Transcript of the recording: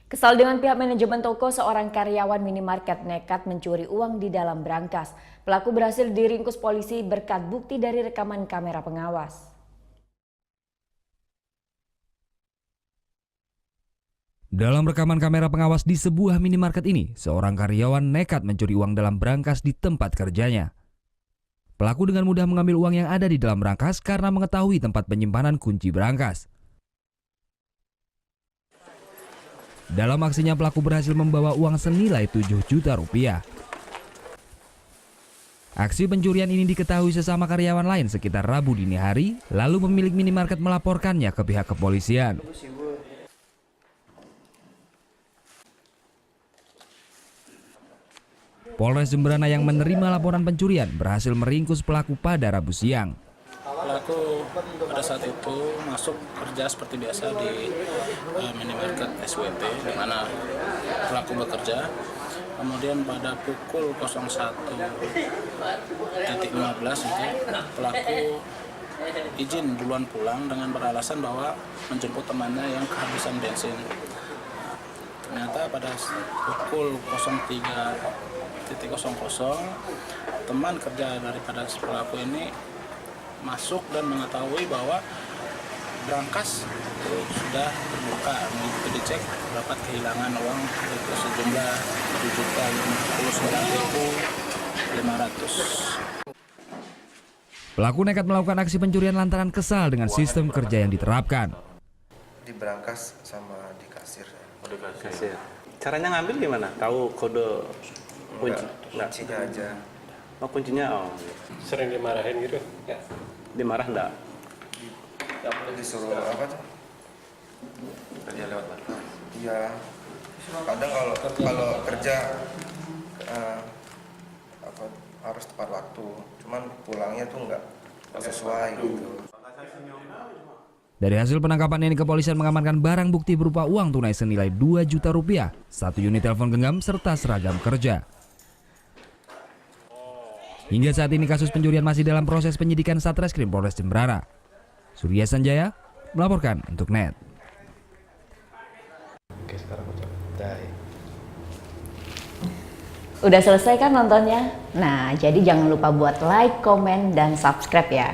Kesal dengan pihak manajemen toko, seorang karyawan minimarket nekat mencuri uang di dalam brankas. Pelaku berhasil diringkus polisi berkat bukti dari rekaman kamera pengawas. Dalam rekaman kamera pengawas di sebuah minimarket ini, seorang karyawan nekat mencuri uang dalam brankas di tempat kerjanya. Pelaku dengan mudah mengambil uang yang ada di dalam brankas karena mengetahui tempat penyimpanan kunci brankas. Dalam aksinya, pelaku berhasil membawa uang senilai 7 juta rupiah. Aksi pencurian ini diketahui sesama karyawan lain sekitar Rabu dini hari, lalu pemilik minimarket melaporkannya ke pihak kepolisian. Polres Jemberana yang menerima laporan pencurian berhasil meringkus pelaku pada Rabu siang. Pelaku pada saat itu masuk kerja seperti biasa di minimarket SWT, di mana pelaku bekerja. Kemudian pada pukul 01.15 itu pelaku izin duluan pulang dengan beralasan bahwa menjemput temannya yang kehabisan bensin. Ternyata pada pukul 03.00 teman kerja daripada pelaku ini masuk dan mengetahui bahwa brankas itu sudah terbuka. Begitu dicek dapat kehilangan uang itu sejumlah 7.059.500. Pelaku nekat melakukan aksi pencurian lantaran kesal dengan sistem kerja yang diterapkan. Di brankas sama di kasir. Di kasir. Caranya ngambil gimana? Tahu kode kunci? Kuncinya aja. Oh, kuncinya. Oh. Sering dimarahin gitu? Ya. Dimarah enggak? Disuruh apa tuh? Kerja lewat mana? Iya. Kadang kalau kerja harus tepat waktu. Cuman pulangnya tuh nggak sesuai gitu. Dari hasil penangkapan ini, kepolisian mengamankan barang bukti berupa uang tunai senilai 2 juta rupiah, 1 unit telepon genggam, serta seragam kerja. Hingga saat ini kasus pencurian masih dalam proses penyidikan Satreskrim Polres Jemberana. Surya Sanjaya melaporkan untuk NET. Oke, sekarang Udah selesai kan nontonnya? Nah, jadi jangan lupa buat like, komen, dan subscribe ya.